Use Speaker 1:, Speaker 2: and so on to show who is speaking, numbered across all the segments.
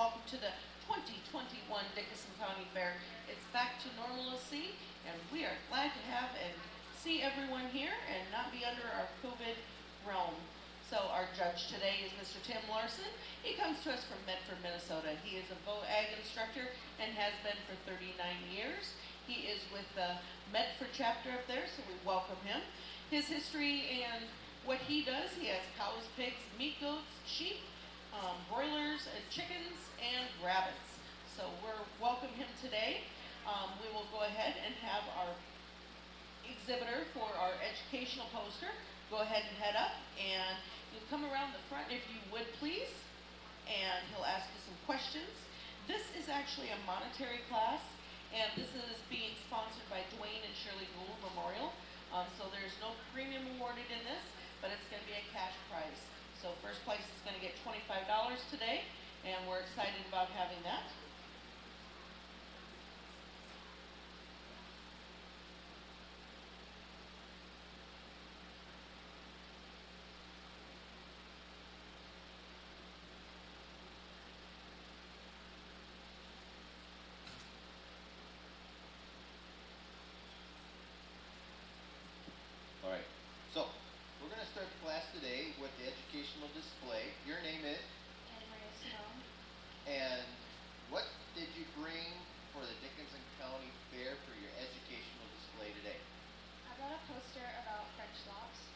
Speaker 1: welcome to the 2021 Dickinson County Fair. It's back to normalcy, and we are glad to have and see everyone here and not be under our COVID realm. So our judge today is Mr. Tim Larson. He comes to us from Medford, Minnesota. He is a bow ag instructor and has been for 39 years. He is with the Medford chapter up there, so we welcome him. His history and what he does, he has cows, pigs, meat goats, sheep, broilers, and chickens, and rabbits. So we're welcome him today. We will go ahead and have our exhibitor for our educational poster. Go ahead and head up, and you'll come around the front if you would please, and he'll ask you some questions. This is actually a monetary class, and this is being sponsored by Dwayne and Shirley Gould Memorial. So there's no premium awarded in this, but it's going to be a cash prize. So first place is going to get $25 today, and we're excited about having that.
Speaker 2: All right, so we're going to start the class today with the educational display. Your name is? And what did you bring for the Dickinson County Fair for your educational display today?
Speaker 3: I brought a poster about French lops.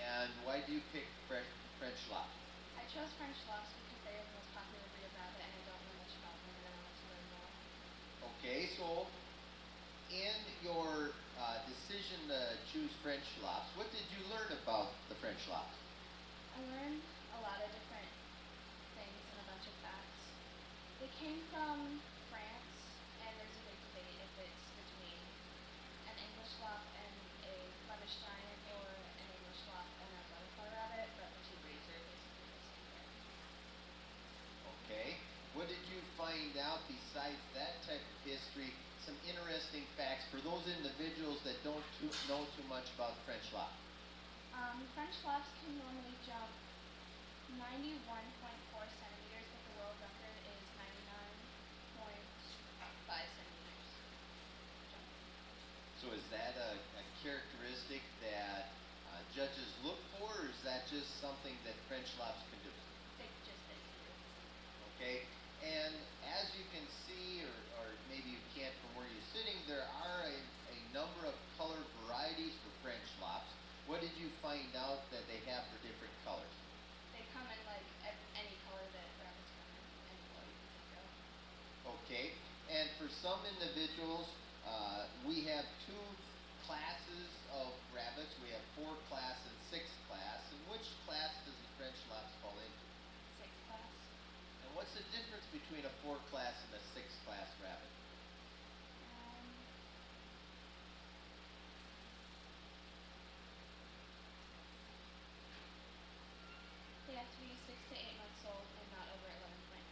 Speaker 2: And why do you pick French lop?
Speaker 3: I chose French lops because they are the most popular breed of rabbit and I don't know much about them and I want to learn more.
Speaker 2: Okay, so in your decision to choose French lops, what did you learn about the French lops?
Speaker 3: I learned a lot of different things and a bunch of facts. They came from France and there's a big debate if it's between an English lop and a Flemish giant or an English lop and a butterfly rabbit, but the two breeds are basically the same thing.
Speaker 2: Okay, what did you find out besides that type of history? Some interesting facts for those individuals that don't know too much about French lop.
Speaker 3: French lops can normally jump 91.4 centimeters, but the world record is 99.5 centimeters.
Speaker 2: So is that a characteristic that judges look for, or is that just something that French lops can do?
Speaker 3: They can do.
Speaker 2: Okay, and as you can see, or maybe you can't from where you're sitting, there are a number of color varieties for French lops. What did you find out that they have for different colors?
Speaker 3: They come in like any color that rabbits come in, any color you can think of.
Speaker 2: Okay, and for some individuals, we have two classes of rabbits. We have 4 class and 6 class. And which class does the French lops fall into?
Speaker 3: 6 class.
Speaker 2: And what's the difference between a 4 class and a 6 class rabbit?
Speaker 3: They have to be 6 to 8 months old and not over 11.5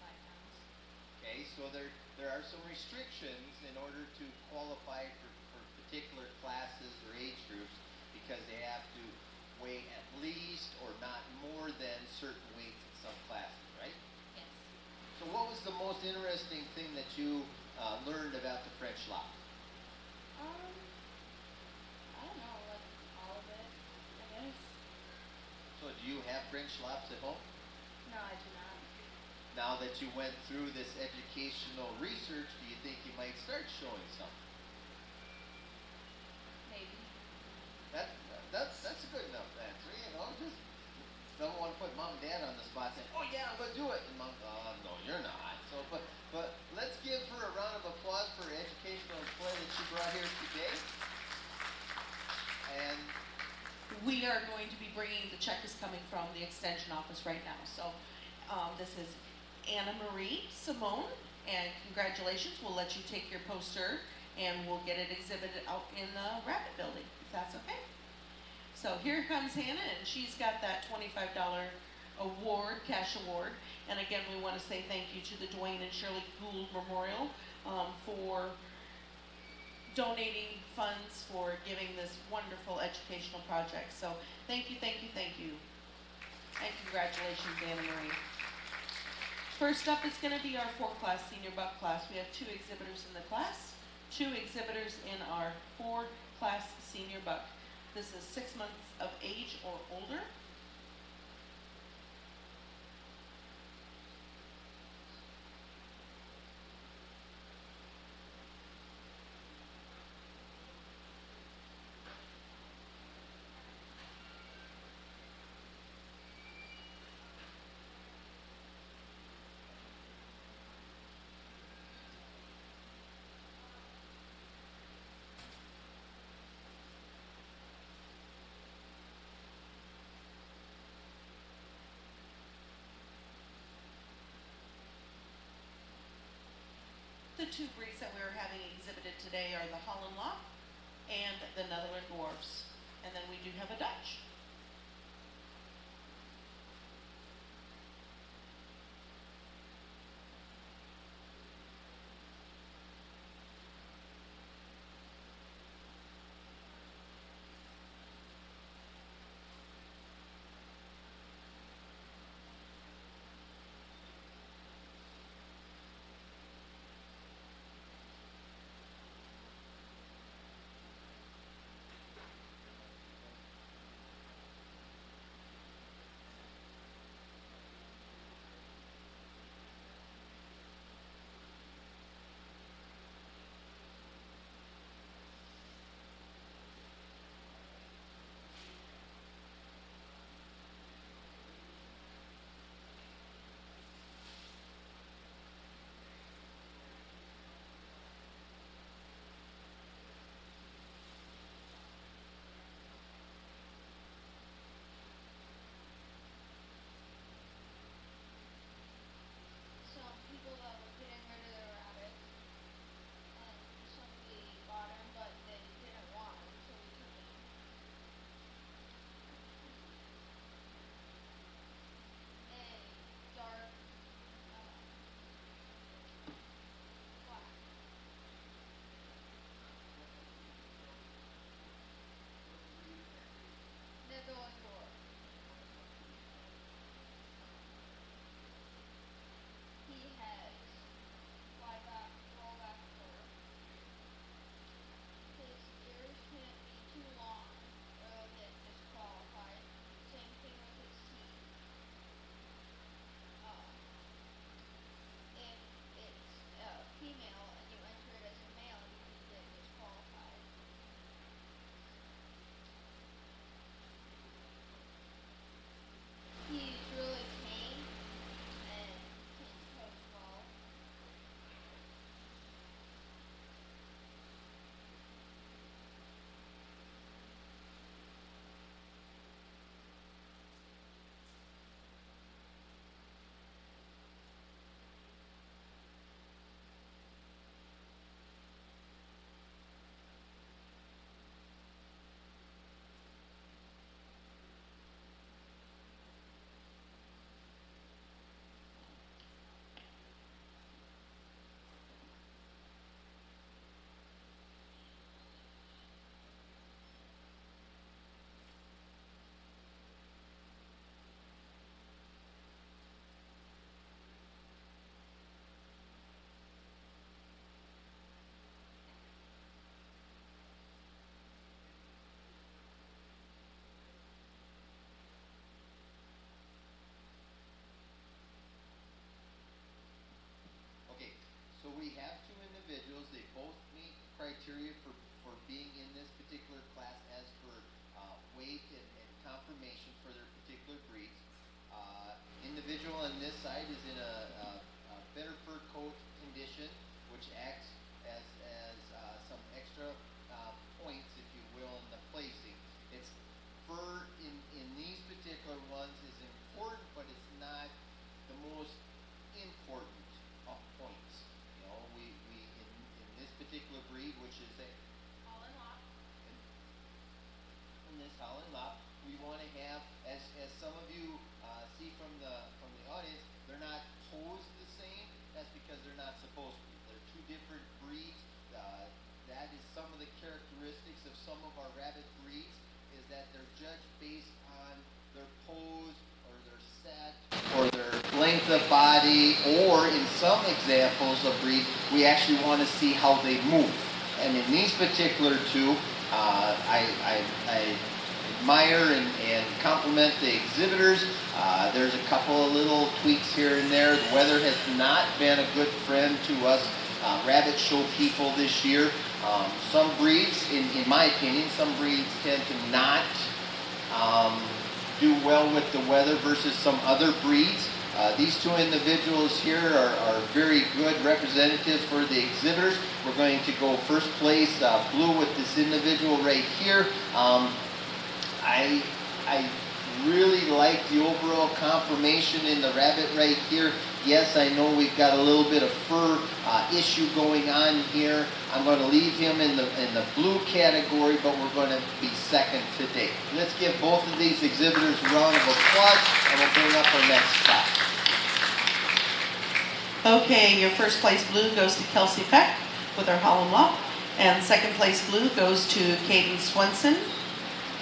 Speaker 3: pounds.
Speaker 2: Okay, so there are some restrictions in order to qualify for particular classes or age groups because they have to weigh at least or not more than certain weights in some classes, right?
Speaker 3: Yes.
Speaker 2: So what was the most interesting thing that you learned about the French lop?
Speaker 3: I don't know, like all of it, I guess.
Speaker 2: So do you have French lops at home?
Speaker 3: No, I do not.
Speaker 2: Now that you went through this educational research, do you think you might start showing some?
Speaker 3: Maybe.
Speaker 2: That's a good enough answer, you know, just don't want to put mom and dad on the spot saying, oh yeah, I'm going to do it. And mom, no, you're not. So, but let's give her a round of applause for her educational display that she brought here today. And
Speaker 1: We are going to be bringing, the check is coming from the extension office right now. So this is Anna Marie Simone, and congratulations. We'll let you take your poster and we'll get it exhibited out in the rabbit building, if that's okay. So here comes Hannah, and she's got that $25 award, cash award. And again, we want to say thank you to the Dwayne and Shirley Gould Memorial for donating funds for giving this wonderful educational project. So thank you, thank you, thank you. And congratulations, Anna Marie. First up is going to be our 4-class senior buck class. We have 2 exhibitors in the class, 2 exhibitors in our 4-class senior buck. This is 6 months of age or older. The 2 breeds that we're having exhibited today are the Holland Lop and the Netherland Dwarfs. And then we do have a Dutch.
Speaker 3: Some people that were getting rid of their rabbits, and somebody bought them, but they didn't want them, so we took them. A dark black. Netherland dwarf. He has fly back, roll back fur. His ears can't be too long or they'll get disqualified. Same thing with his teeth. If it's a female and you enter it as a male, you can get disqualified. He's really tame and can coach well.
Speaker 2: Okay, so we have 2 individuals. They both meet criteria for being in this particular class as for weight and conformation for their particular breeds. Individual on this side is in a better fur coat condition, which acts as some extra points, if you will, in the placing. It's fur in these particular ones is important, but it's not the most important of points. You know, we in this particular breed, which is a
Speaker 3: Holland Lop.
Speaker 2: in this Holland Lop, we want to have, as some of you see from the audience, they're not posed the same. That's because they're not supposed to be. They're 2 different breeds. That is some of the characteristics of some of our rabbit breeds, is that they're judged based on their pose or their set or their length of body, or in some examples of breeds, we actually want to see how they move. And in these particular two, I admire and compliment the exhibitors. There's a couple of little tweaks here and there. The weather has not been a good friend to us rabbit show people this year. Some breeds, in my opinion, some breeds tend to not do well with the weather versus some other breeds. These two individuals here are very good representatives for the exhibitors. We're going to go first place, blue, with this individual right here. I really like the overall conformation in the rabbit right here. Yes, I know we've got a little bit of fur issue going on here. I'm going to leave him in the blue category, but we're going to be second today. Let's give both of these exhibitors a round of applause, and we'll bring up our next spot.
Speaker 1: Okay, your first place blue goes to Kelsey Peck with her Holland Lop, and second place blue goes to Caden Swenson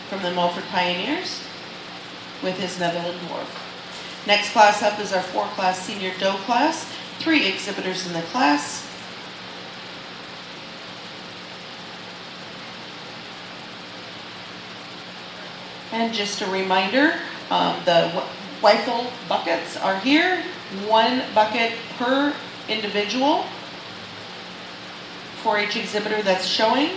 Speaker 1: from the Milford Pioneers with his Netherland Dwarf. Next class up is our 4-class senior doe class. 3 exhibitors in the class. And just a reminder, the Weifel buckets are here. 1 bucket per individual for each exhibitor that's showing.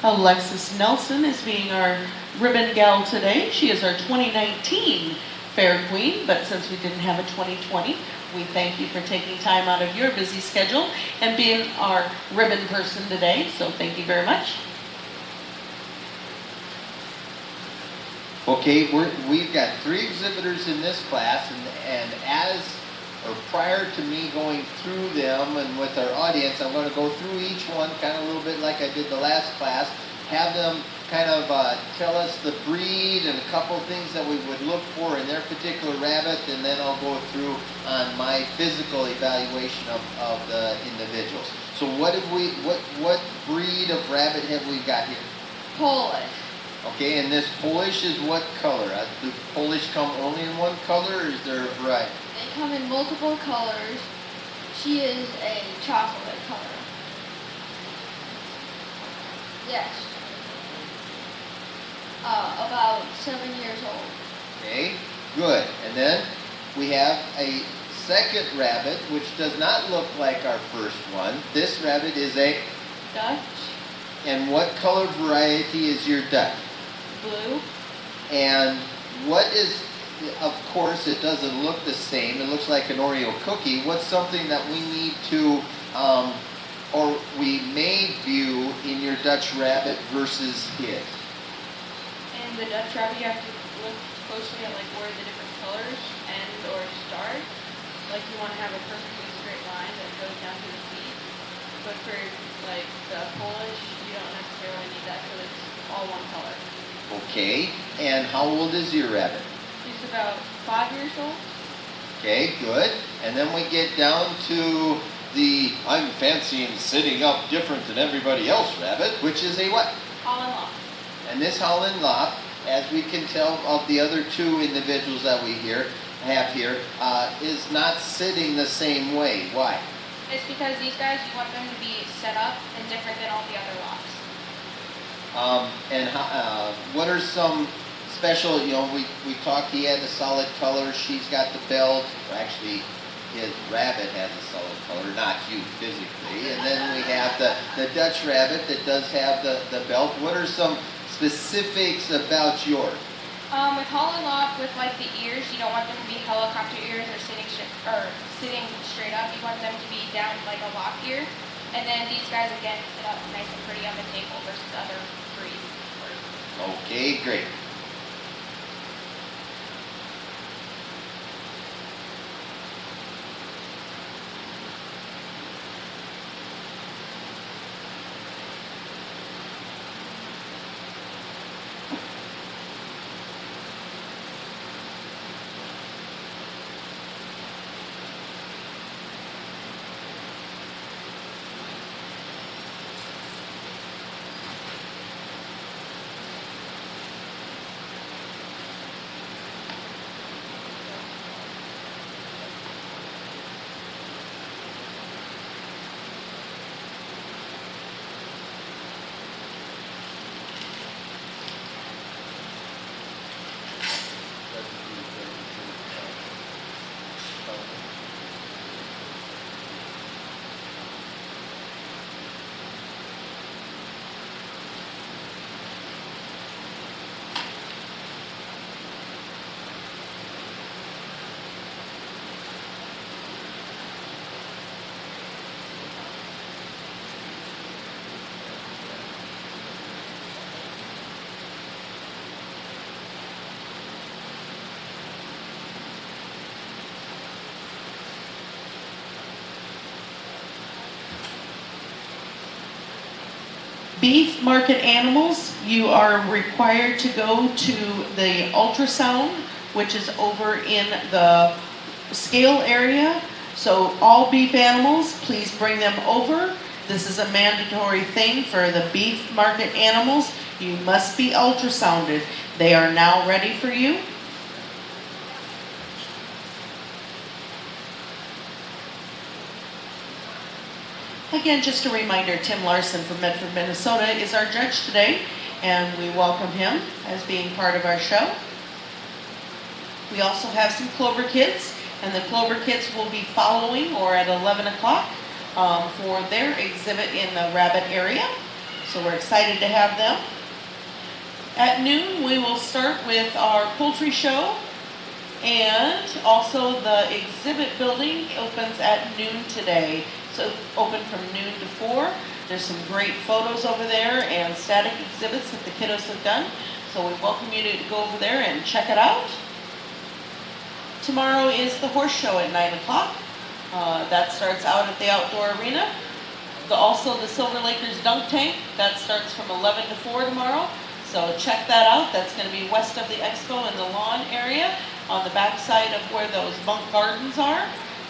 Speaker 1: Alexis Nelson is being our ribbon gal today. She is our 2019 Fair Queen, but since we didn't have a 2020, we thank you for taking time out of your busy schedule and being our ribbon person today, so thank you very much.
Speaker 2: Okay, we've got 3 exhibitors in this class, and prior to me going through them and with our audience, I'm going to go through each one kind of a little bit like I did the last class, have them kind of tell us the breed and a couple things that we would look for in their particular rabbit, and then I'll go through on my physical evaluation of the individuals. So what breed of rabbit have we got here?
Speaker 3: Polish.
Speaker 2: Okay, and this Polish is what color? Do Polish come only in one color, or is there a variety?
Speaker 3: They come in multiple colors. She is a chocolate color. Yes. About 7 years old.
Speaker 2: Okay, good. And then we have a second rabbit, which does not look like our first one. This rabbit is a
Speaker 3: Dutch.
Speaker 2: And what color variety is your Dutch?
Speaker 3: Blue.
Speaker 2: And what is, of course, it doesn't look the same. It looks like an Oreo cookie. What's something that we need to, or we may view in your Dutch rabbit versus his?
Speaker 3: In the Dutch rabbit, you have to look closely at like where the different colors end or start. Like you want to have a perfectly straight line that goes down to the feet. But for like the Polish, you don't necessarily need that because it's all one color.
Speaker 2: Okay. And how old is your rabbit?
Speaker 3: He's about 5 years old.
Speaker 2: Okay, good. And then we get down to the I'm fancy and sitting up different than everybody else rabbit, which is a what?
Speaker 3: Holland Lop.
Speaker 2: And this Holland Lop, as we can tell of the other 2 individuals that we have here, is not sitting the same way. Why?
Speaker 3: It's because these guys, you want them to be set up and different than all the other lops.
Speaker 2: And what are some special, we talked, he had the solid color, she's got the belt. Well, actually, his rabbit has a solid color, not you physically. And then we have the Dutch rabbit that does have the belt. What are some specifics about yours?
Speaker 3: With Holland Lop, with like the ears, you don't want them to be helicopter ears or sitting straight up. You want them to be down like a lock ear. And then these guys again sit up nice and pretty on the table versus other breeds.
Speaker 2: Okay, great.
Speaker 1: Beef market animals, you are required to go to the ultrasound, which is over in the scale area. So all beef animals, please bring them over. This is a mandatory thing for the beef market animals. You must be ultrasounded. They are now ready for you. Again, just a reminder, Tim Larson from Medford, Minnesota is our judge today, and we welcome him as being part of our show. We also have some Clover Kids, and the Clover Kids will be following or at 11 o'clock for their exhibit in the rabbit area. So we're excited to have them. At noon, we will start with our poultry show, and also the exhibit building opens at noon today. So open from noon to 4. There's some great photos over there and static exhibits that the kiddos have done. So we welcome you to go over there and check it out. Tomorrow is the horse show at 9 o'clock. That starts out at the outdoor arena. Also the Silver Lakers dunk tank, that starts from 11 to 4 tomorrow. So check that out. That's going to be west of the expo in the lawn area on the back side of where those bunk gardens are.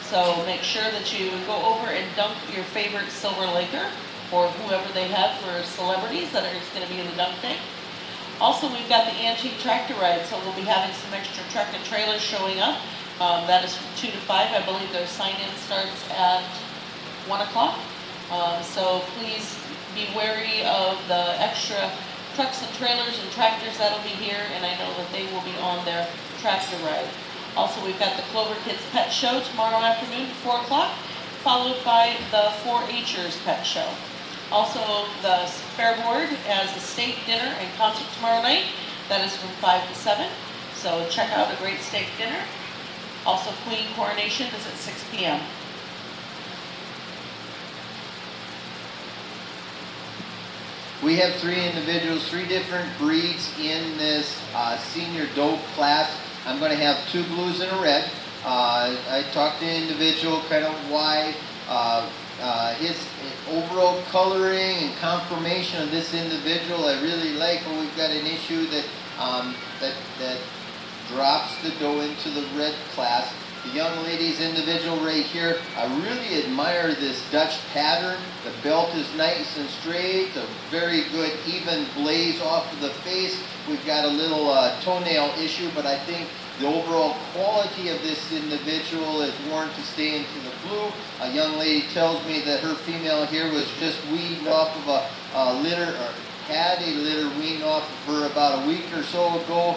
Speaker 1: So make sure that you go over and dunk your favorite Silver Laker or whoever they have for celebrities that are going to be in the dunk tank. Also, we've got the antique tractor ride, so we'll be having some extra truck and trailers showing up. That is from 2 to 5. I believe their sign-in starts at 1 o'clock. So please be wary of the extra trucks and trailers and tractors that'll be here, and I know that they will be on their tractor ride. Also, we've got the Clover Kids Pet Show tomorrow afternoon at 4 o'clock, followed by the 4-H'ers Pet Show. Also, the Fair Board has a steak dinner and concert tomorrow night. That is from 5 to 7. So check out a great steak dinner. Also, Queen Coronation is at 6 p.m.
Speaker 2: We have 3 individuals, 3 different breeds in this senior doe class. I'm going to have 2 blues and a red. I talked to an individual kind of why his overall coloring and conformation of this individual I really like, but we've got an issue that that drops the doe into the red class. The young lady's individual right here, I really admire this Dutch pattern. The belt is nice and straight, a very good even blaze off of the face. We've got a little toenail issue, but I think the overall quality of this individual is warranted to stay into the blue. A young lady tells me that her female here was just weaned off of a litter, or had a litter weaned off of her about a week or so ago.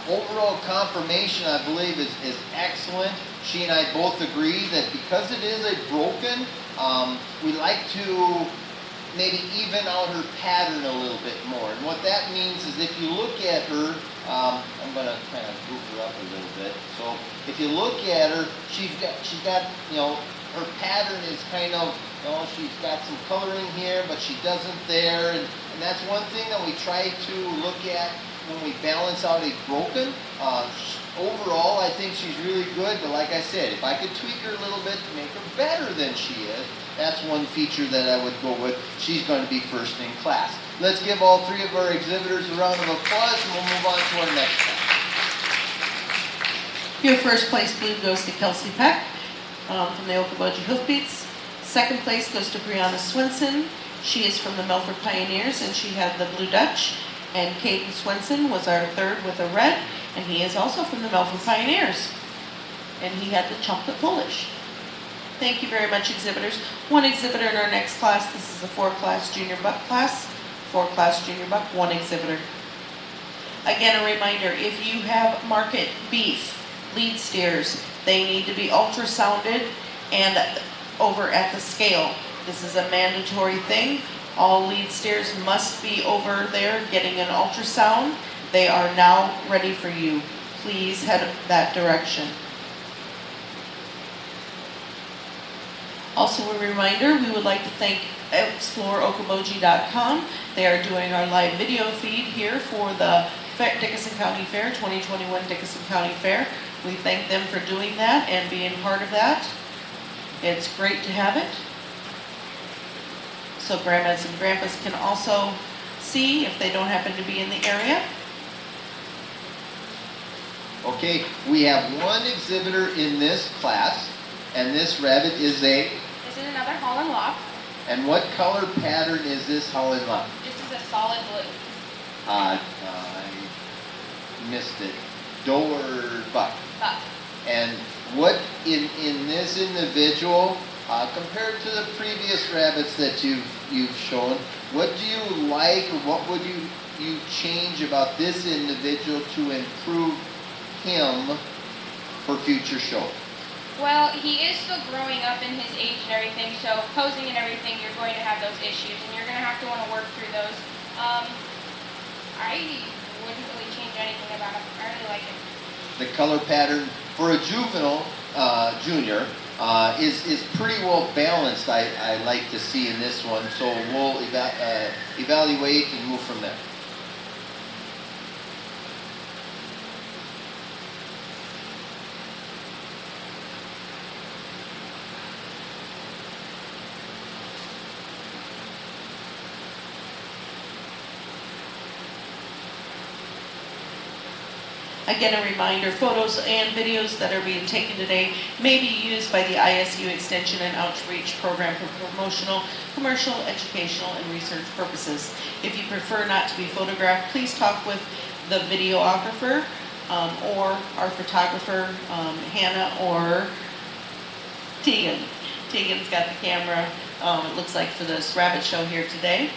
Speaker 2: Overall conformation, I believe, is excellent. She and I both agree that because it is a broken, we like to maybe even out her pattern a little bit more. And what that means is if you look at her, I'm going to kind of goof her up a little bit. So if you look at her, she's got, you know, her pattern is kind of, you know, she's got some coloring here, but she doesn't there. And that's one thing that we try to look at when we balance out a broken. Overall, I think she's really good, but like I said, if I could tweak her a little bit to make her better than she is, that's one feature that I would go with. She's going to be first in class. Let's give all 3 of our exhibitors a round of applause, and we'll move on to our next one.
Speaker 1: Your first place blue goes to Kelsey Peck from the Okoboji Hoofbeats. Second place goes to Brianna Swinson. She is from the Melford Pioneers, and she had the Blue Dutch. And Caden Swinson was our third with a red, and he is also from the Melford Pioneers. And he had the chocolate Polish. Thank you very much, exhibitors. 1 exhibitor in our next class. This is a 4-class junior buck class. 4-class junior buck, 1 exhibitor. Again, a reminder, if you have market beef, lead steers, they need to be ultrasounded and over at the scale. This is a mandatory thing. All lead steers must be over there getting an ultrasound. They are now ready for you. Please head that direction. Also a reminder, we would like to thank ExploreOkoboji.com. They are doing our live video feed here for the Dickinson County Fair, 2021 Dickinson County Fair. We thank them for doing that and being part of that. It's great to have it. so grandmas and grandpas can also see if they don't happen to be in the area.
Speaker 2: Okay, we have one exhibitor in this class, and this rabbit is a...
Speaker 3: This is another Holland Lock.
Speaker 2: And what color pattern is this Holland Lock?
Speaker 3: This is a solid blue.
Speaker 2: I missed it. Doe or buck?
Speaker 3: Buck.
Speaker 2: And what in this individual, compared to the previous rabbits that you've shown, what do you like, or what would you change about this individual to improve him for future show?
Speaker 3: Well, he is still growing up in his age and everything, so posing and everything, you're going to have those issues, and you're going to have to want to work through those. I wouldn't really change anything about him. I really like him.
Speaker 2: The color pattern for a juvenile, junior, is pretty well balanced, I like to see in this one, so we'll evaluate and move from there.
Speaker 1: Again, a reminder, photos and videos that are being taken today may be used by the ISU Extension and Outreach Program for promotional, commercial, educational, and research purposes. If you prefer not to be photographed, please talk with the videographer or our photographer, Hannah or Tegan. Tegan's got the camera, it looks like, for this rabbit show here today.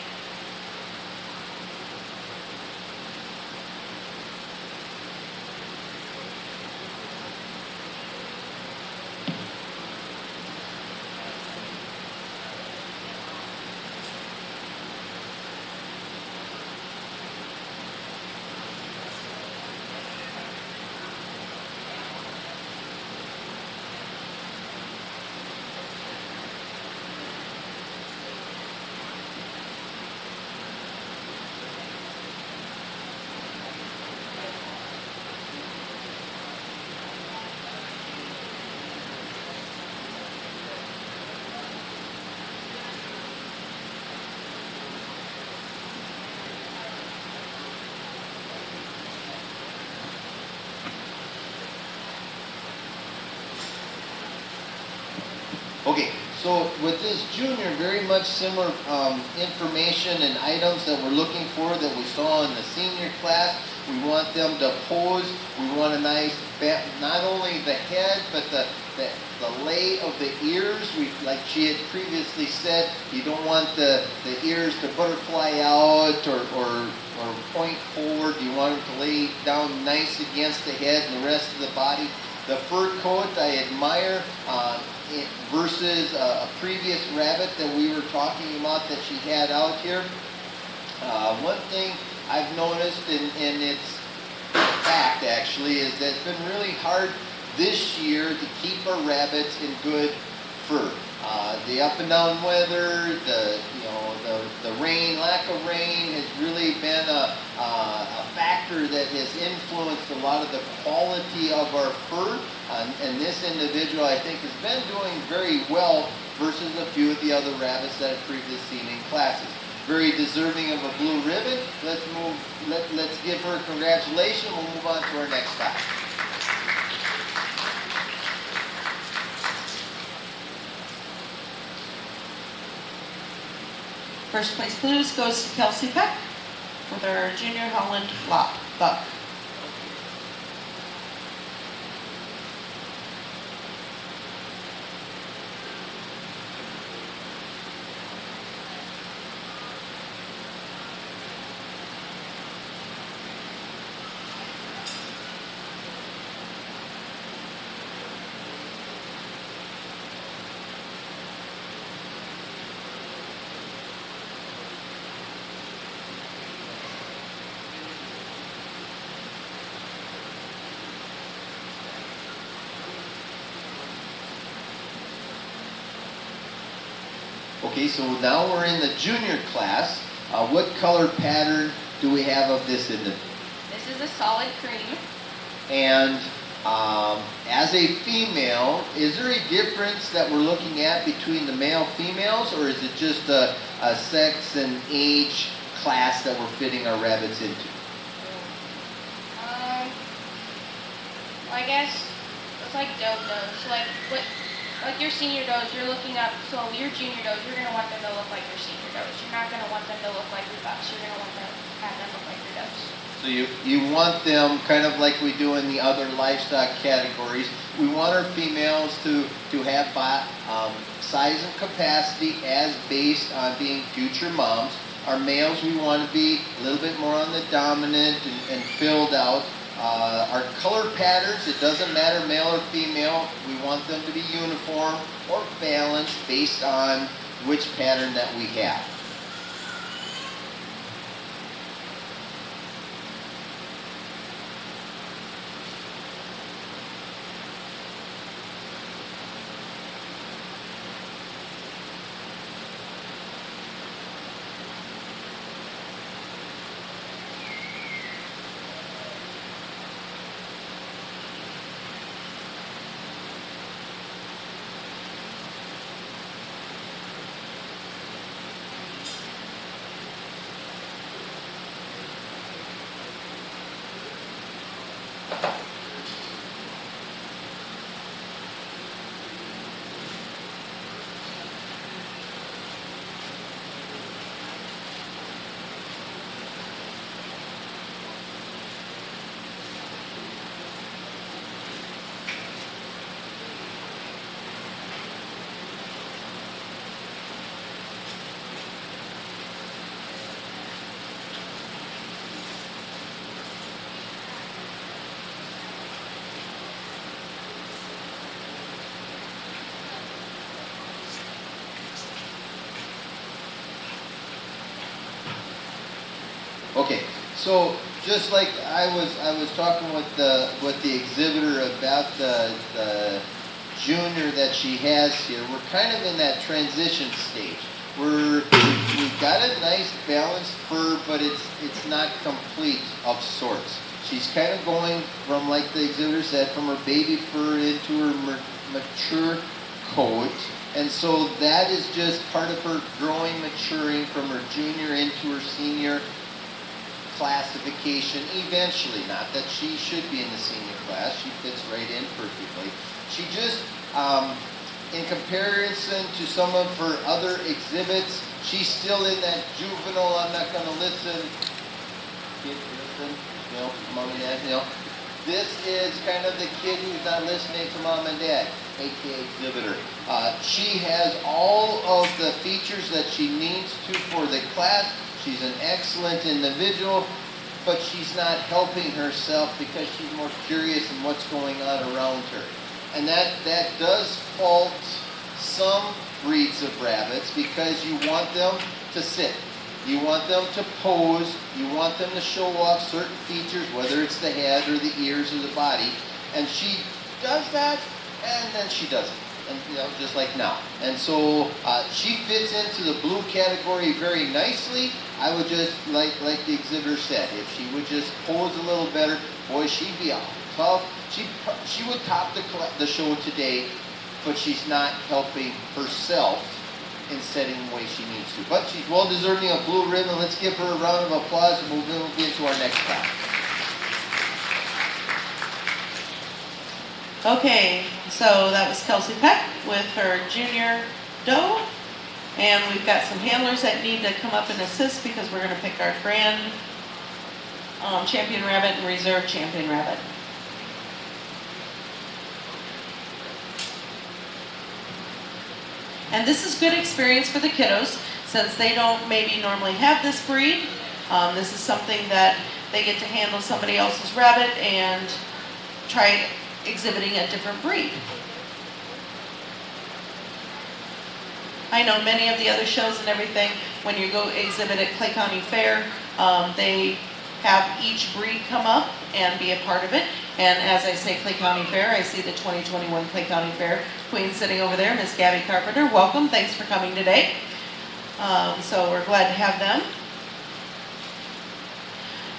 Speaker 2: Okay, so with this junior, very much similar information and items that we're looking for that we saw in the senior class. We want them to pose. We want a nice, not only the head, but the lay of the ears. Like she had previously said, you don't want the ears to butterfly out or point forward. You want them to lay down nice against the head and the rest of the body. The fur coat I admire versus a previous rabbit that we were talking about that she had out here. One thing I've noticed, and it's fact actually, is that it's been really hard this year to keep our rabbits in good fur. The up and down weather, the rain, lack of rain has really been a factor that has influenced a lot of the quality of our fur. And this individual, I think, has been doing very well versus a few of the other rabbits that I've previously seen in classes. Very deserving of a blue ribbon. Let's give her congratulations. We'll move on to our next class.
Speaker 1: First place blues goes to Kelsey Peck with our junior Holland Buck.
Speaker 2: Okay, so now we're in the junior class. What color pattern do we have of this individual?
Speaker 3: This is a solid cream.
Speaker 2: And As a female, is there a difference that we're looking at between the male females, or is it just a sex and age class that we're fitting our rabbits into?
Speaker 3: I guess it's like does. Like your senior does, you're looking up. So your junior does, you're gonna want them to look like your senior does. You're not gonna want them to look like your bucks. You're gonna want to have them look like your does.
Speaker 2: So you want them kind of like we do in the other livestock categories. We want our females to have size and capacity as based on being future moms. Our males, we want to be a little bit more on the dominant and filled out. Our color patterns, it doesn't matter male or female. We want them to be uniform or balanced based on which pattern that we have. Okay, so just like I was talking with the exhibitor about the junior that she has here, we're kind of in that transition stage. We've got a nice balanced fur, but it's not complete of sorts. She's kind of going from, like the exhibitor said, from her baby fur into her mature coat. And so that is just part of her growing, maturing from her junior into her senior classification eventually. Not that she should be in the senior class. She fits right in perfectly. She just, in comparison to some of her other exhibits, she's still in that juvenile, I'm not going to listen, kid, listen, you know, mom and dad, you know. This is kind of the kid who's not listening to mom and dad, aka exhibitor. She has all of the features that she needs to for the class. She's an excellent individual, but she's not helping herself because she's more curious in what's going on around her. And that does fault some breeds of rabbits because you want them to sit. You want them to pose. You want them to show off certain features, whether it's the head or the ears or the body. And she does that, and then she doesn't. And, you know, just like now. And so she fits into the blue category very nicely. I would just, like the exhibitor said, if she would just pose a little better, boy, she'd be tough. She would top the show today, but she's not helping herself in setting the way she needs to. But she's well deserving of blue ribbon. Let's give her a round of applause and we'll move into our next class.
Speaker 1: Okay, so that was Kelsey Peck with her junior doe. And we've got some handlers that need to come up and assist because we're going to pick our grand champion rabbit and reserve champion rabbit. And this is good experience for the kiddos since they don't maybe normally have this breed. This is something that they get to handle somebody else's rabbit and try exhibiting a different breed. I know many of the other shows and everything, when you go exhibit at Clay County Fair, they have each breed come up and be a part of it. And as I say Clay County Fair, I see the 2021 Clay County Fair queen sitting over there, Miss Gabby Carpenter. Welcome, thanks for coming today. So we're glad to have them.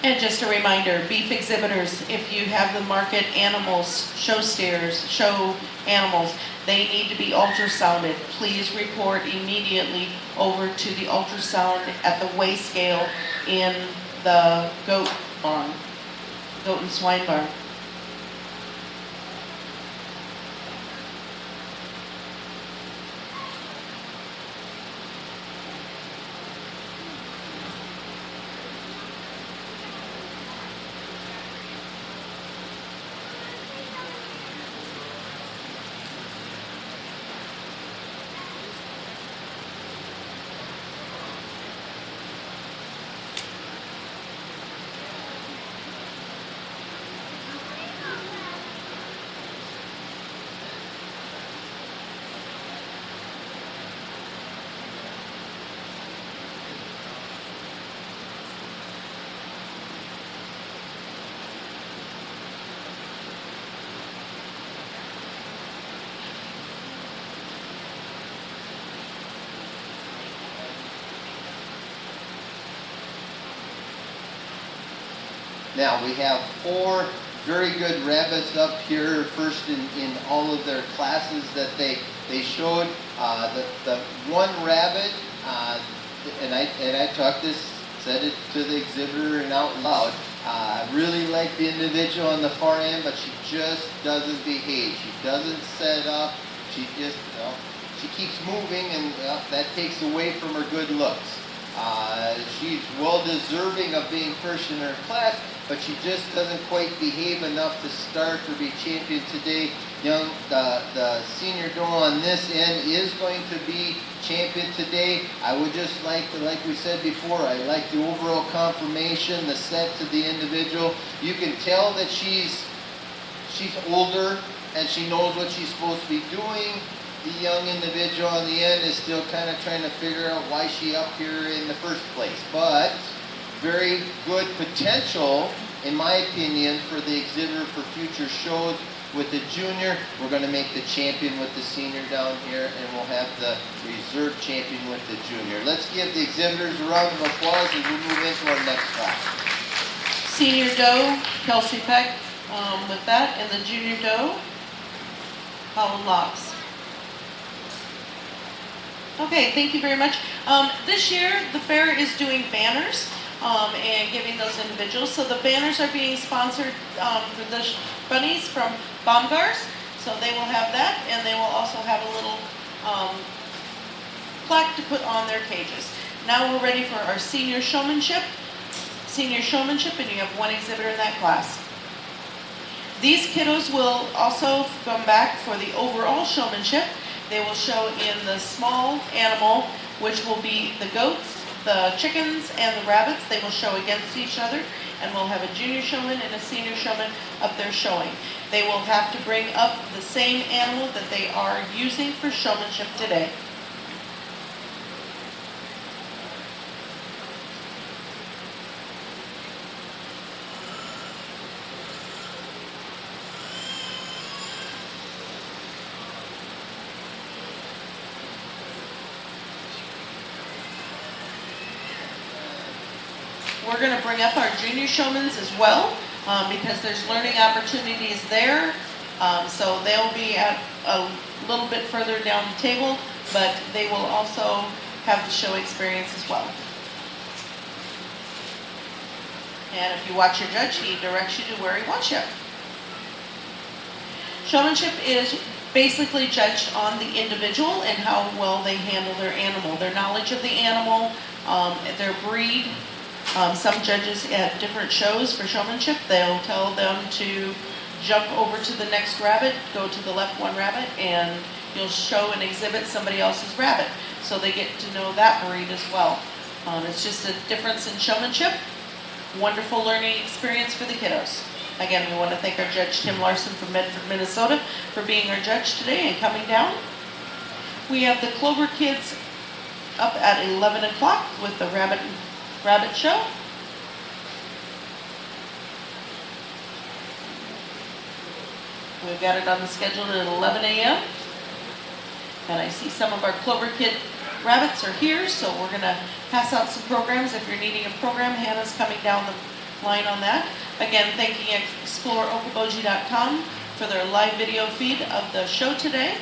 Speaker 1: And just a reminder, beef exhibitors, if you have the market animals, show steers, show animals, they need to be ultrasounded. Please report immediately over to the ultrasound at the weigh scale in the goat barn, goat and swine barn.
Speaker 2: Now we have 4 very good rabbits up here, first in all of their classes that they showed. The one rabbit, and I talked this, said it to the exhibitor and out loud. I really like the individual on the far end, but she just doesn't behave. She doesn't set up. She just, she keeps moving, and that takes away from her good looks. She's well deserving of being first in her class, but she just doesn't quite behave enough to start or be champion today. The senior doe on this end is going to be champion today. I would just like we said before, I like the overall confirmation, the set to the individual. You can tell that she's older and she knows what she's supposed to be doing. The young individual on the end is still kind of trying to figure out why she up here in the first place. But very good potential, in my opinion, for the exhibitor for future shows. With the junior, we're going to make the champion with the senior down here, and we'll have the reserve champion with the junior. Let's give the exhibitors a round of applause as we move into our next class.
Speaker 1: Senior doe, Kelsey Peck, with that, and the junior doe, Colin Locks. Okay, thank you very much. This year, the fair is doing banners and giving those individuals. So the banners are being sponsored for the bunnies from Baumgars. So they will have that, and they will also have a little plaque to put on their cages. Now we're ready for our senior showmanship. Senior showmanship, and you have one exhibitor in that class. These kiddos will also come back for the overall showmanship. They will show in the small animal, which will be the goats, the chickens, and the rabbits. They will show against each other, and we'll have a junior showman and a senior showman up there showing. They will have to bring up the same animal that they are using for showmanship today. We're going to bring up our junior showmans as well because there's learning opportunities there. So they'll be at a little bit further down the table, but they will also have the show experience as well. And if you watch your judge, he directs you to where he wants you. Showmanship is basically judged on the individual and how well they handle their animal, their knowledge of the animal, their breed. Some judges at different shows for showmanship, they'll tell them to jump over to the next rabbit, go to the left one rabbit, and you'll show and exhibit somebody else's rabbit. So they get to know that breed as well. It's just a difference in showmanship. Wonderful learning experience for the kiddos. Again, we want to thank our judge, Tim Larson from Medford, Minnesota, for being our judge today and coming down. We have the Clover kids up at 11 o'clock with the rabbit show. We've got it on the schedule at 11 a.m. And I see some of our Clover Kid rabbits are here, so we're going to pass out some programs. If you're needing a program, Hannah's coming down line on that. Again, thanking ExploreOkoboji.com for their live video feed of the show today.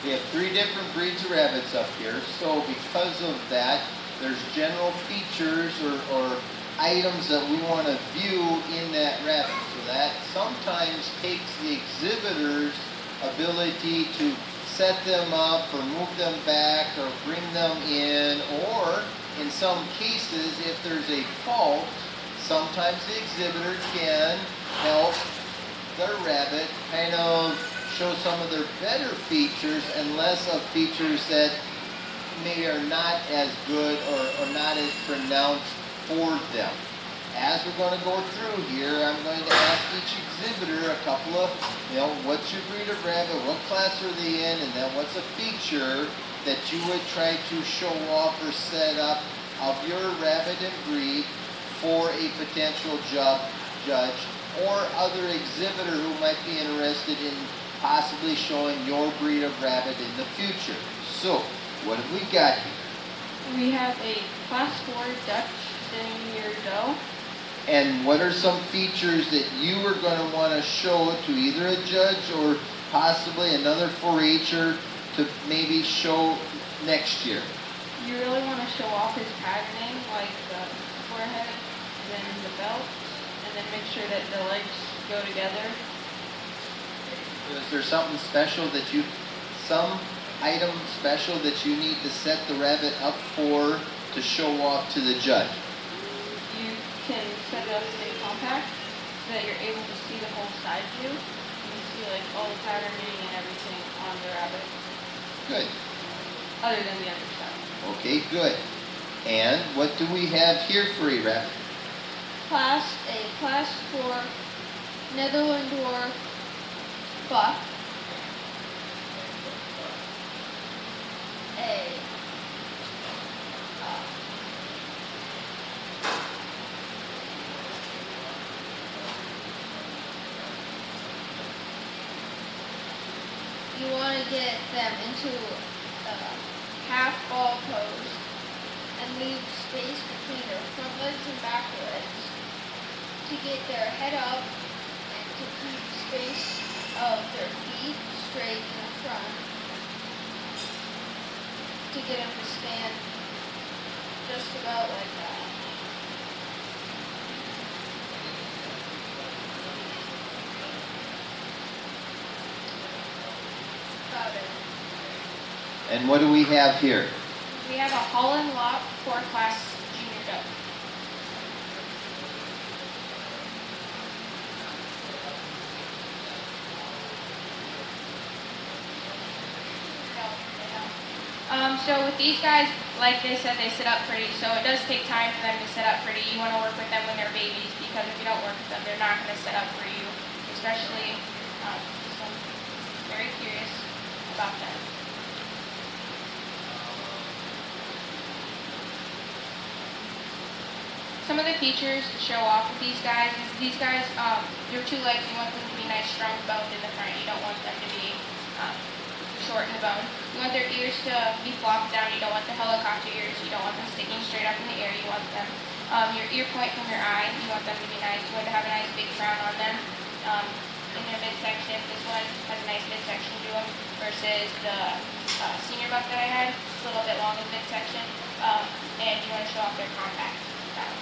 Speaker 2: We have 3 different breeds of rabbits up here. So because of that, there's general features or items that we want to view in that rabbit. So that sometimes takes the exhibitor's ability to set them up or move them back or bring them in, or in some cases, if there's a fault, sometimes the exhibitor can help their rabbit kind of show some of their better features and less of features that maybe are not as good or not as pronounced for them. As we're going to go through here, I'm going to ask each exhibitor a couple of, what's your breed of rabbit, what class are they in, and then what's a feature that you would try to show off or set up of your rabbit and breed for a potential judge or other exhibitor who might be interested in possibly showing your breed of rabbit in the future. So, what have we got here?
Speaker 4: We have a Class 4 Dutch sitting here, doe.
Speaker 2: And what are some features that you are going to want to show to either a judge or possibly another 4-H'er to maybe show next year?
Speaker 4: You really want to show off his patterning, like the forehead, and then the belt, and then make sure that the legs go together.
Speaker 2: Is there something special that some item special that you need to set the rabbit up for to show off to the judge?
Speaker 4: You can set it up in a compact so that you're able to see the whole side view. You can see like all the patterning and everything on the rabbit,
Speaker 2: Good.
Speaker 4: other than the underside.
Speaker 2: Okay, good. And what do we have here for a rabbit?
Speaker 3: Class 4 Netherland Dwarf Buck. You want to get them into a half ball pose and leave space between their front legs and back legs to get their head up and to keep space of their feet straight in the front to get them to stand just about like that. About it.
Speaker 2: And what do we have here?
Speaker 4: We have a Holland Lot 4 Class Junior doe. So with these guys, like they said, they sit up pretty, so it does take time for them to sit up pretty. You want to work with them when they're babies, because if you don't work with them, they're not going to sit up for you, especially this one is very curious about them. Some of the features to show off with these guys is your 2 legs, you want them to be nice, strong boned in the front. You don't want them to be short in the bone. You want their ears to be flopped down. You don't want the helicopter ears. You don't want them sticking straight up in the air. You want them, your ear point from your eye, you want them to be nice. You want to have a nice big crown on them. In their midsection, this one has a nice midsection to them versus the senior buck that I had. It's a little bit long in midsection. And you want to show off their compact style.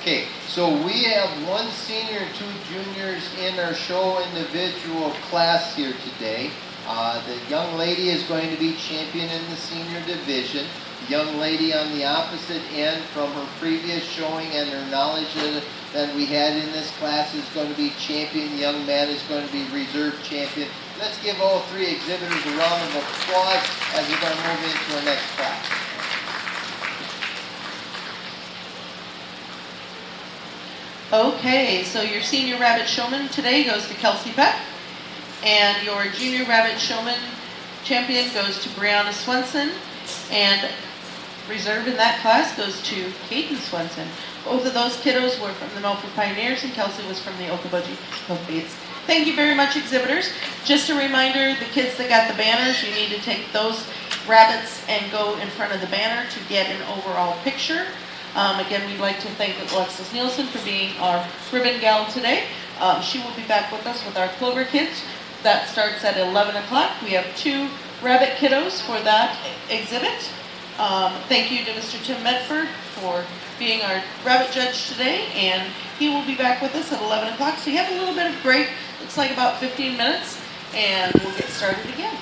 Speaker 2: Okay, so we have 1 senior and 2 juniors in our show individual class here today. The young lady is going to be champion in the senior division. The young lady on the opposite end from her previous showing and her knowledge that we had in this class is going to be champion. The young man is going to be reserve champion. Let's give all 3 exhibitors a round of applause as we're going to move into our next class.
Speaker 1: Okay, so your senior rabbit showman today goes to Kelsey Peck. And your junior rabbit showman champion goes to Brianna Swenson. And reserve in that class goes to Caden Swenson. Both of those kiddos were from the Milford Pioneers, and Kelsey was from the Okoboji Milkmaids. Thank you very much, exhibitors. Just a reminder, the kids that got the banners, you need to take those rabbits and go in front of the banner to get an overall picture. Again, we'd like to thank Alexis Nielsen for being our ribbon gal today. She will be back with us with our Clover Kids. That starts at 11 o'clock. We have 2 rabbit kiddos for that exhibit. Thank you to Mr. Tim Medford for being our rabbit judge today, and he will be back with us at 11 o'clock. So you have a little bit of break, looks like about 15 minutes, and we'll get started again.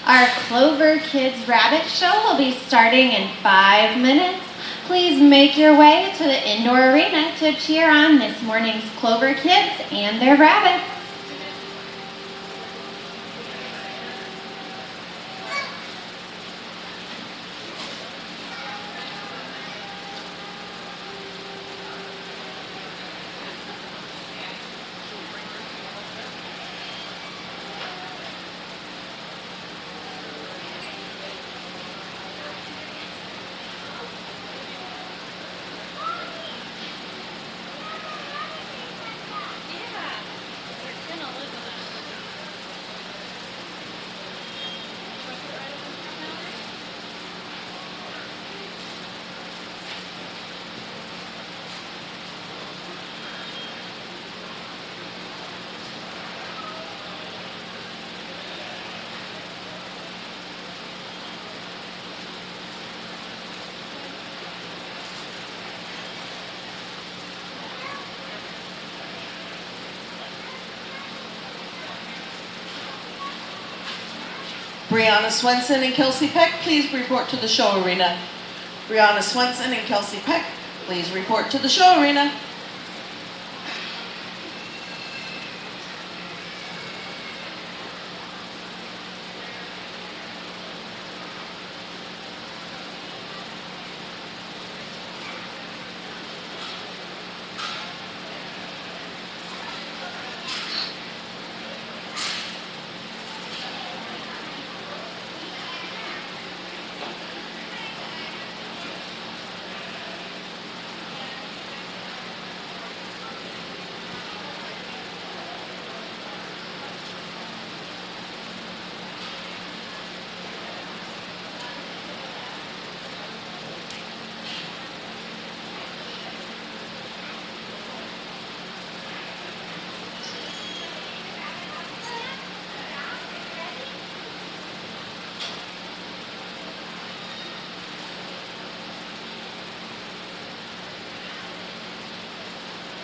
Speaker 5: Our Clover Kids Rabbit Show will be starting in 5 minutes. Please make your way to the indoor arena to cheer on this morning's Clover Kids and their rabbits.
Speaker 1: Brianna Swenson and Kelsey Peck, please report to the show arena. Brianna Swenson and Kelsey Peck, please report to the show arena.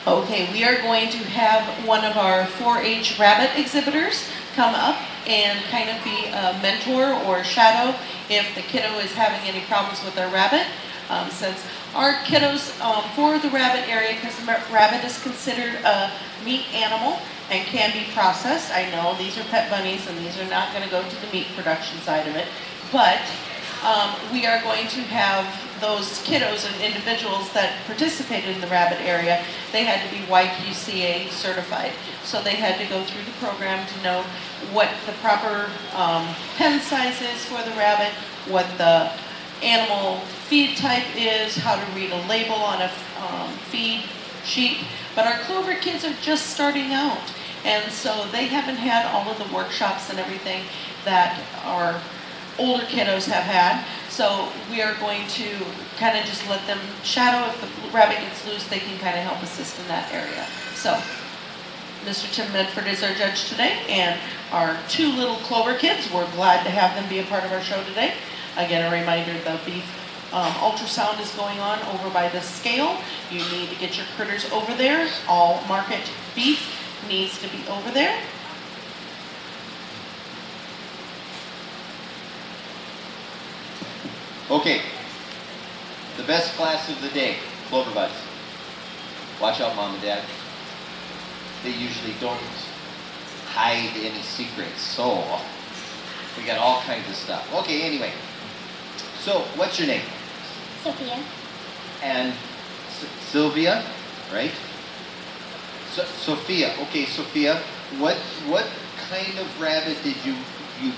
Speaker 1: Okay, we are going to have one of our 4-H rabbit exhibitors come up and kind of be a mentor or shadow if the kiddo is having any problems with their rabbit. Since our kiddos for the rabbit area, because the rabbit is considered a meat animal and can be processed. I know these are pet bunnies and these are not going to go to the meat production side of it, but we are going to have those kiddos and individuals that participated in the rabbit area. They had to be YQCA certified. So they had to go through the program to know what the proper pen size is for the rabbit, what the animal feed type is, how to read a label on a feed sheet. But our Clover kids are just starting out. And so they haven't had all of the workshops and everything that our older kiddos have had. So we are going to kind of just let them shadow. If the rabbit gets loose, they can kind of help assist in that area. So Mr. Tim Medford is our judge today, and our 2 little Clover kids, we're glad to have them be a part of our show today. Again, a reminder, the beef ultrasound is going on over by the scale. You need to get your critters over there. All market beef needs to be over there.
Speaker 2: Okay, the best class of the day, Clover Buds. Watch out, Mom and Dad. They usually don't hide any secrets, so we got all kinds of stuff. Okay, anyway, so what's your name?
Speaker 3: Sophia.
Speaker 2: And Sylvia, right? Sophia. Okay, Sophia, what kind of rabbit did you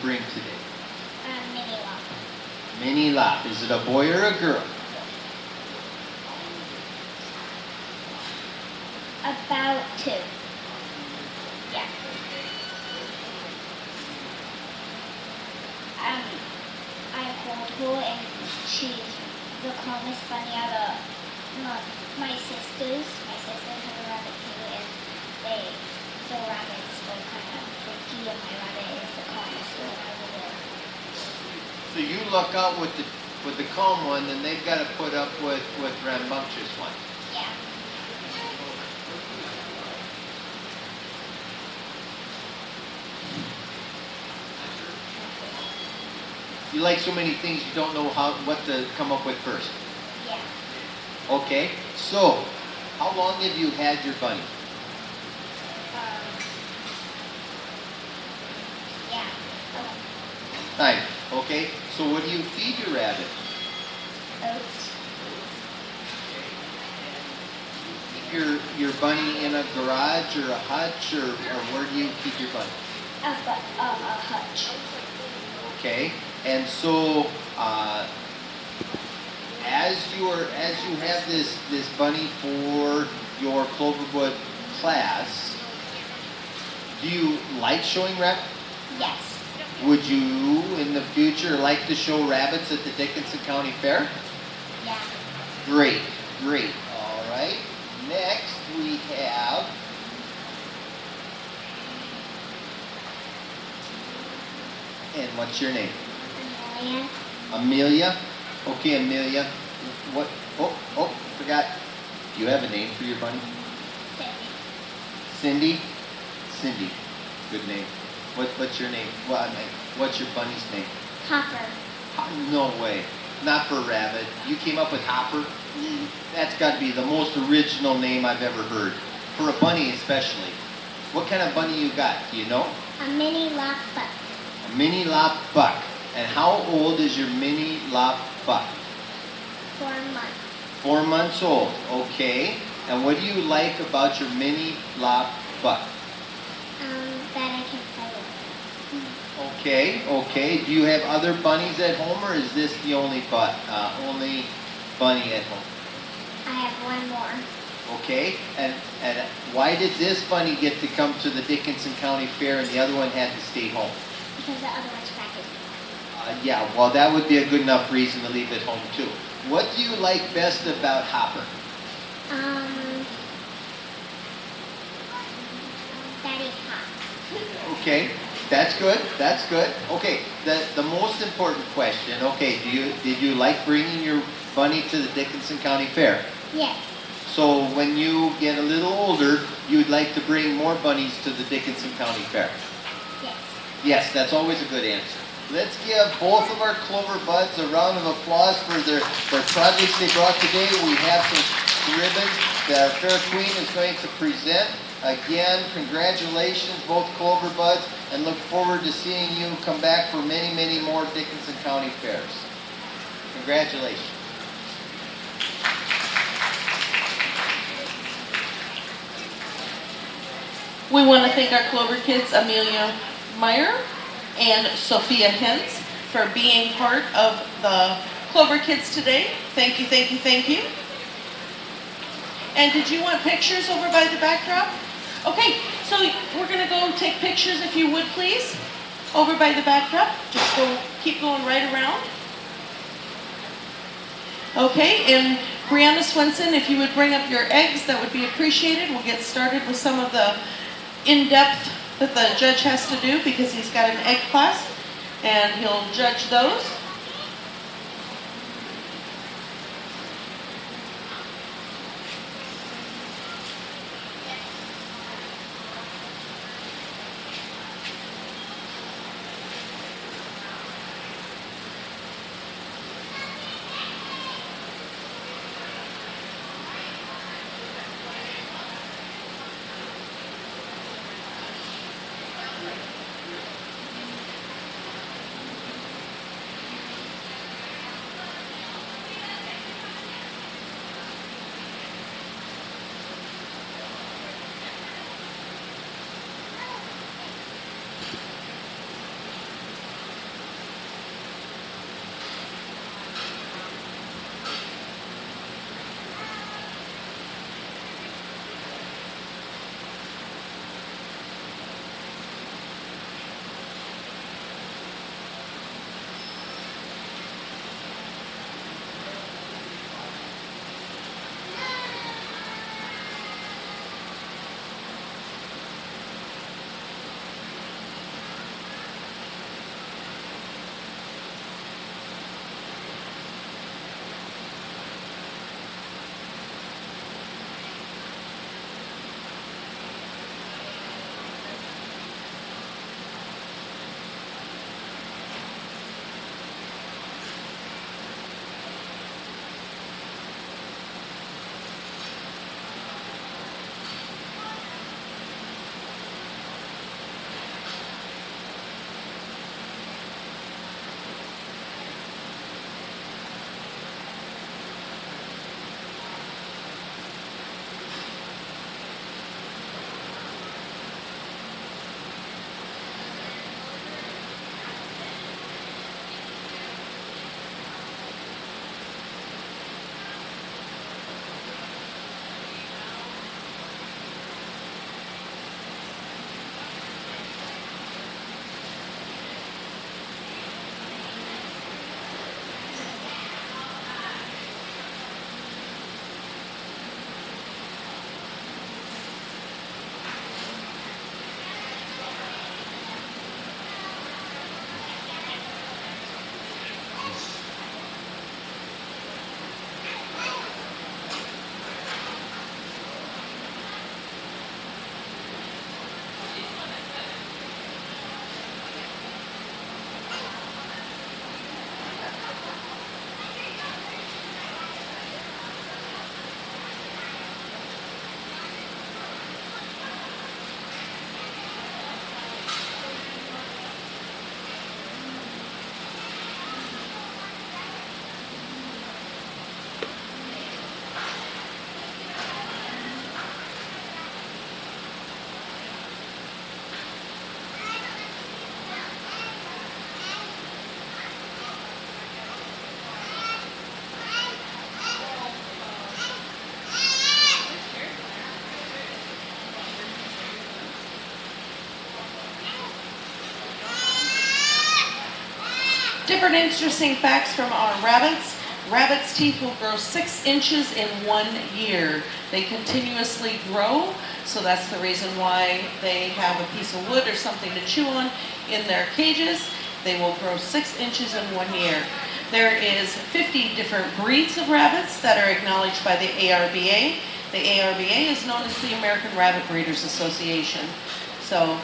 Speaker 2: bring today?
Speaker 3: Mini Lop.
Speaker 2: Mini Lop. Is it a boy or a girl?
Speaker 3: About 2. Yeah. I hold her and she's the calmest bunny out of my sisters. My sisters have a rabbit too, and the rabbits were kind of freaky, and my rabbit is the calmest one over there.
Speaker 2: So you luck out with the calm one, and they've got to put up with rambunctious one.
Speaker 3: Yeah.
Speaker 2: You like so many things you don't know what to come up with first.
Speaker 3: Yeah.
Speaker 2: Okay, so how long have you had your bunny?
Speaker 3: Yeah.
Speaker 2: Time. Okay, so what do you feed your rabbit?
Speaker 3: Oats.
Speaker 2: Keep your bunny in a garage or a hutch, or where do you keep your bunny?
Speaker 3: A hutch.
Speaker 2: Okay, and so as you have this bunny for your Cloverwood class, do you like showing rabbits?
Speaker 3: Yes.
Speaker 2: Would you in the future like to show rabbits at the Dickinson County Fair?
Speaker 3: Yeah.
Speaker 2: Great, great. All right. Next we have and what's your name?
Speaker 3: Amelia.
Speaker 2: Amelia? Okay, Amelia. What? Oh, forgot. Do you have a name for your bunny?
Speaker 3: Cindy.
Speaker 2: Cindy? Good name. What's your name? What's your bunny's name?
Speaker 3: Hopper.
Speaker 2: No way. Not for a rabbit. You came up with Hopper? That's got to be the most original name I've ever heard. For a bunny especially. What kind of bunny you got? Do you know?
Speaker 3: A mini lap buck.
Speaker 2: A mini lop buck. And how old is your mini lop buck?
Speaker 3: 4 months.
Speaker 2: 4 months old. Okay. And what do you like about your mini lop buck?
Speaker 3: That I can play with.
Speaker 2: Okay. Do you have other bunnies at home, or is this the only only bunny at home?
Speaker 3: I have one more.
Speaker 2: Okay. And why did this bunny get to come to the Dickinson County Fair and the other one had to stay home?
Speaker 3: Because the other one's practicing.
Speaker 2: Yeah. Well, that would be a good enough reason to leave it home too. What do you like best about Hopper?
Speaker 3: Daddy Hop.
Speaker 2: Okay, that's good. Okay, the most important question. Okay, did you like bringing your bunny to the Dickinson County Fair?
Speaker 3: Yes.
Speaker 2: So when you get a little older, you'd like to bring more bunnies to the Dickinson County Fair?
Speaker 3: Yes.
Speaker 2: Yes, that's always a good answer. Let's give both of our Clover Buds a round of applause for their projects they brought today. We have some ribbons that our Fair Queen is going to present. Again, congratulations, both Clover Buds, and look forward to seeing you come back for many, many more Dickinson County fairs. Congratulations.
Speaker 1: We want to thank our Clover kids, Amelia Meyer and Sophia Hens, for being part of the Clover kids today. Thank you. And did you want pictures over by the backdrop? Okay, so we're going to go take pictures, if you would, please, over by the backdrop. Just keep going right around. Okay, and Brianna Swenson, if you would bring up your eggs, that would be appreciated. We'll get started with some of the in-depth that the judge has to do because he's got an egg class, and he'll judge those. Different interesting facts from our rabbits. Rabbits' teeth will grow 6 inches in 1 year. They continuously grow, so that's the reason why they have a piece of wood or something to chew on in their cages. They will grow 6 inches in 1 year. There is 50 different breeds of rabbits that are acknowledged by the ARBA. The ARBA is known as the American Rabbit Breeders Association. So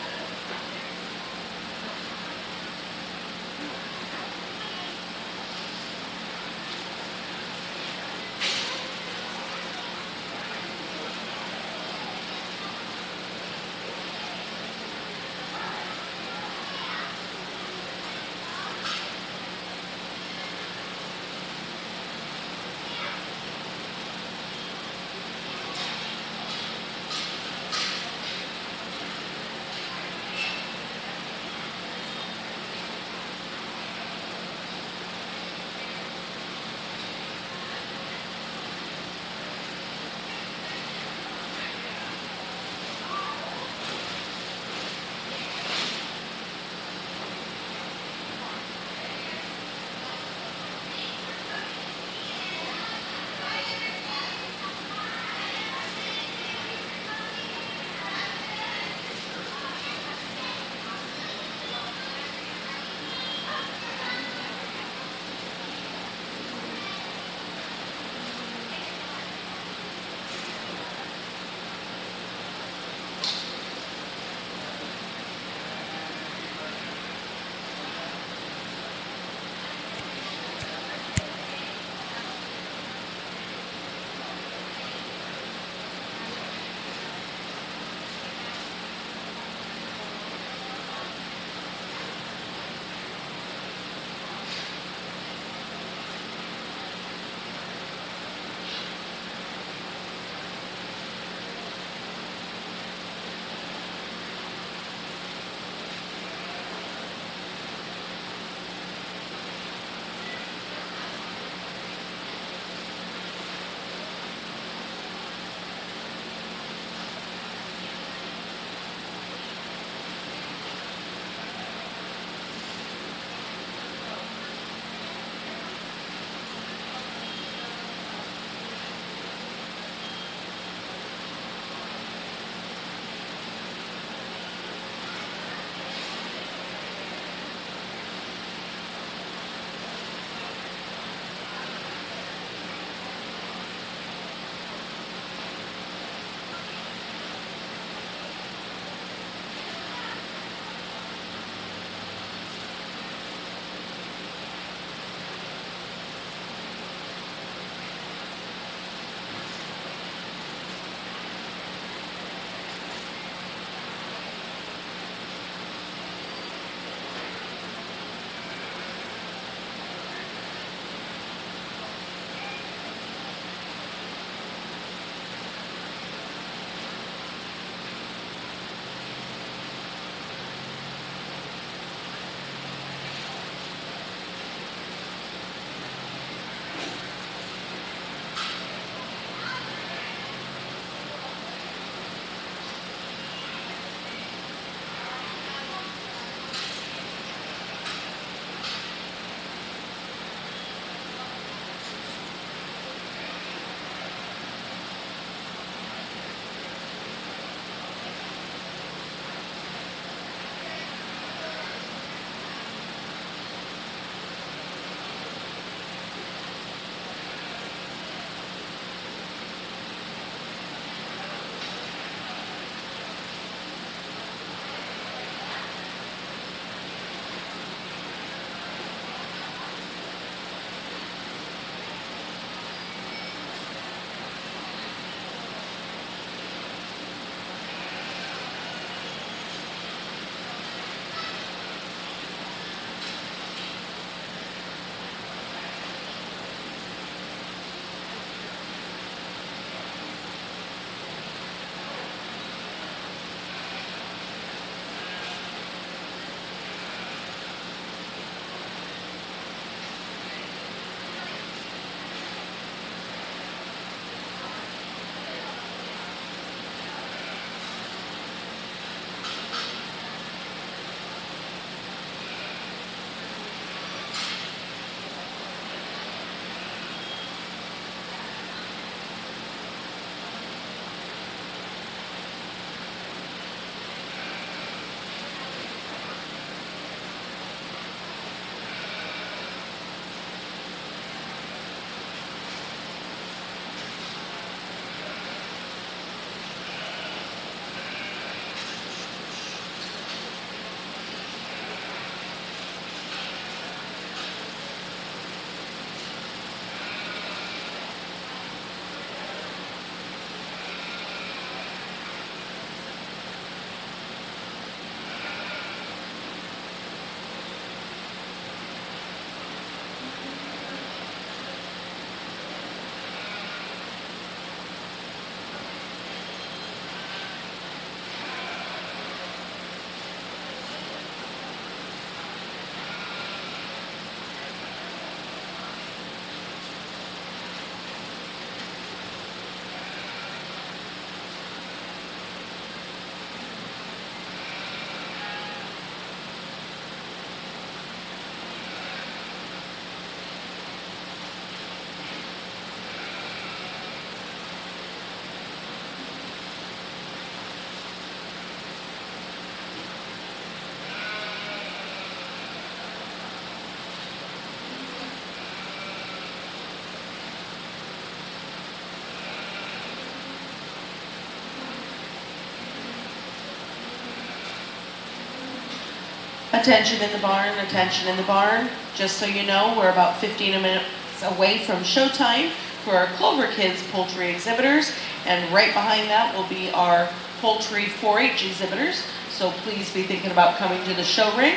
Speaker 1: Attention in the barn, attention in the barn. Just so you know, we're about 15 minutes away from showtime for our Clover Kids poultry exhibitors, and right behind that will be our poultry 4-H exhibitors. So please be thinking about coming to the show ring.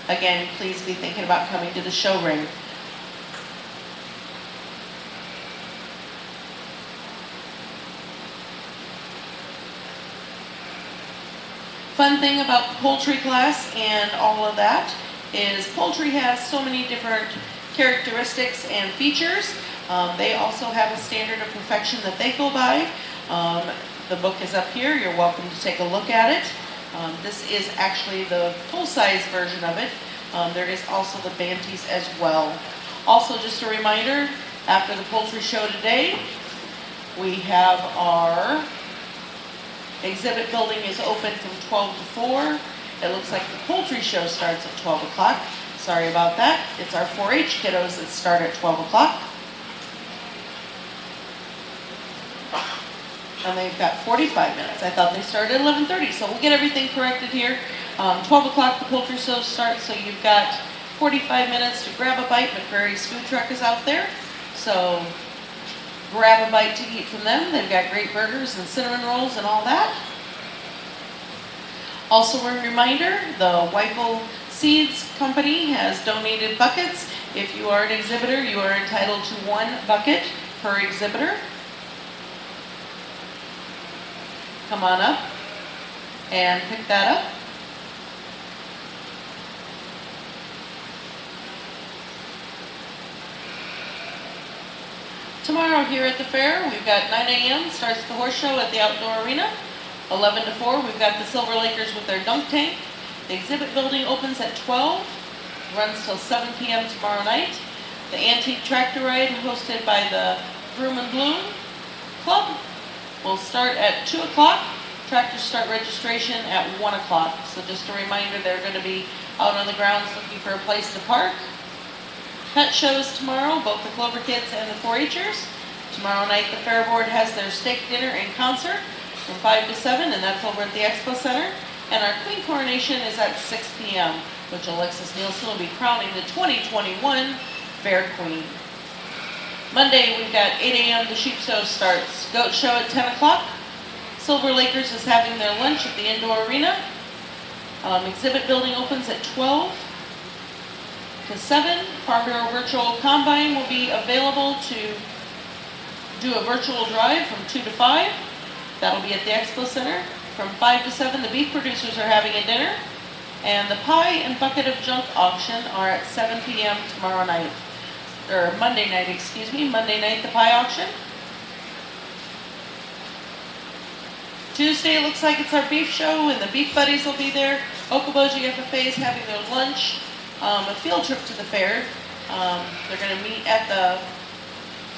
Speaker 1: Again, please be thinking about coming to the show ring. Fun thing about the poultry class and all of that is poultry has so many different characteristics and features. They also have a standard of perfection that they go by. The book is up here. You're welcome to take a look at it. This is actually the full-size version of it. There is also the Banties as well. Also, just a reminder, after the poultry show today, we have our exhibit building is open from 12 to 4. It looks like the poultry show starts at 12 o'clock. Sorry about that. It's our 4-H kiddos that start at 12 o'clock. And they've got 45 minutes. I thought they started at 11:30, so we'll get everything corrected here. 12 o'clock the poultry show starts, so you've got 45 minutes to grab a bite. McCrary's food truck is out there, so grab a bite to eat from them. They've got great burgers and cinnamon rolls and all that. Also a reminder, the Weifel Seeds Company has donated buckets. If you are an exhibitor, you are entitled to 1 bucket per exhibitor. Come on up and pick that up. Tomorrow here at the fair, we've got 9 a.m. starts the horse show at the outdoor arena. 11 to 4, we've got the Silver Lakers with their dunk tank. The exhibit building opens at 12, runs till 7 p.m. tomorrow night. The antique tractor ride hosted by the Groom and Bloom Club will start at 2 o'clock. Tractors start registration at 1 o'clock. So just a reminder, they're going to be out on the grounds looking for a place to park. Pet shows tomorrow, both the Clover Kids and the 4-Hers. Tomorrow night, the Fair Board has their steak dinner and concert from 5 to 7, and that's over at the Expo Center. And our Queen Coronation is at 6 p.m., which Alexis Nielsen will be crowning the 2021 Fair Queen. Monday, we've got 8 a.m. the Sheep Show starts. Goat Show at 10 o'clock. Silver Lakers is having their lunch at the indoor arena. Exhibit building opens at 12 to 7. Farm Bureau Virtual Combine will be available to do a virtual drive from 2 to 5. That'll be at the Expo Center. From 5 to 7, the beef producers are having a dinner. And the pie and bucket of junk auction are at 7 p.m. tomorrow night. Or Monday night, excuse me. Monday night, the pie auction. Tuesday, it looks like it's our beef show, and the beef buddies will be there. Okoboji FFA is having their lunch. A field trip to the fair. They're going to meet at the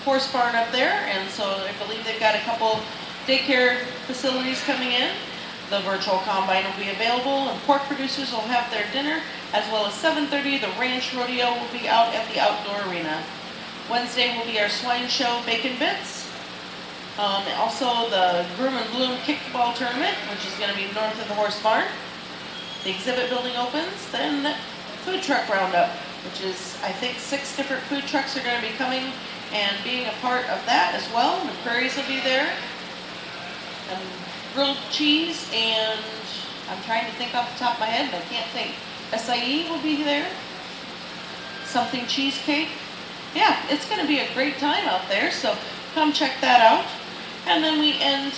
Speaker 1: horse barn up there, and so I believe they've got a couple daycare facilities coming in. The virtual combine will be available, and pork producers will have their dinner, as well as 7:30. The ranch rodeo will be out at the outdoor arena. Wednesday will be our swine show, Bacon Bits. Also the Groom and Bloom kickball tournament, which is going to be north of the horse barn. The exhibit building opens, then the food truck roundup, which is, I think, 6 different food trucks are going to be coming and being a part of that as well. The McCrary's will be there. And grilled cheese, and I'm trying to think off the top of my head, and I can't think. Acai will be there. Something cheesecake. Yeah, it's going to be a great time out there, so come check that out. And then we end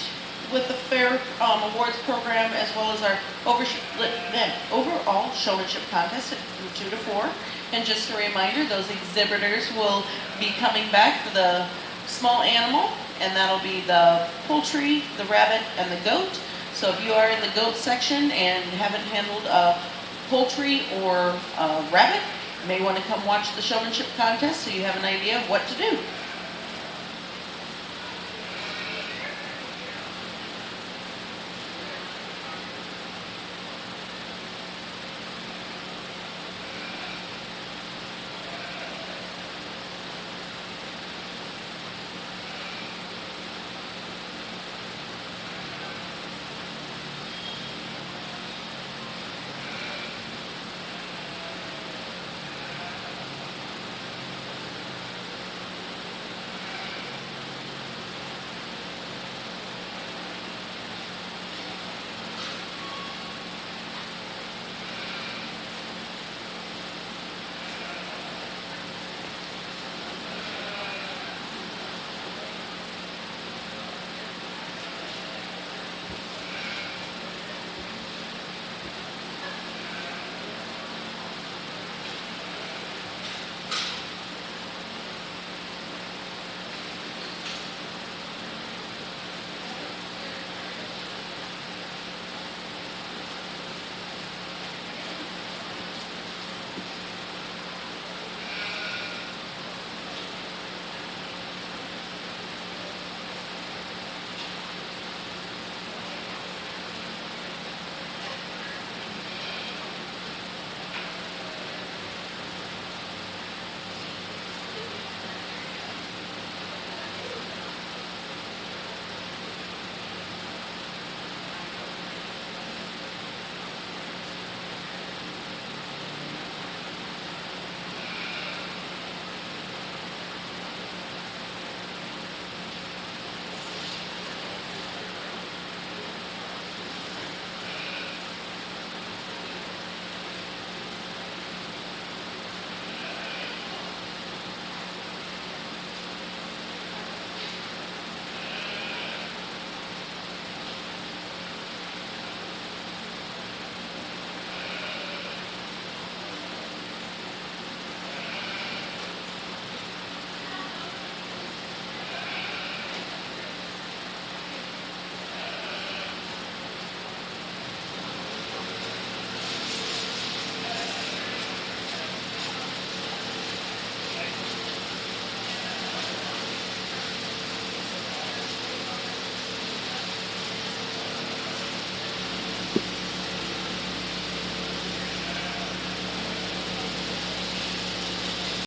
Speaker 1: with the fair awards program, as well as our overall showmanship contest from 2 to 4. And just a reminder, those exhibitors will be coming back for the small animal, and that'll be the poultry, the rabbit, and the goat. So if you are in the goat section and haven't handled a poultry or a rabbit, you may want to come watch the showmanship contest so you have an idea of what to do.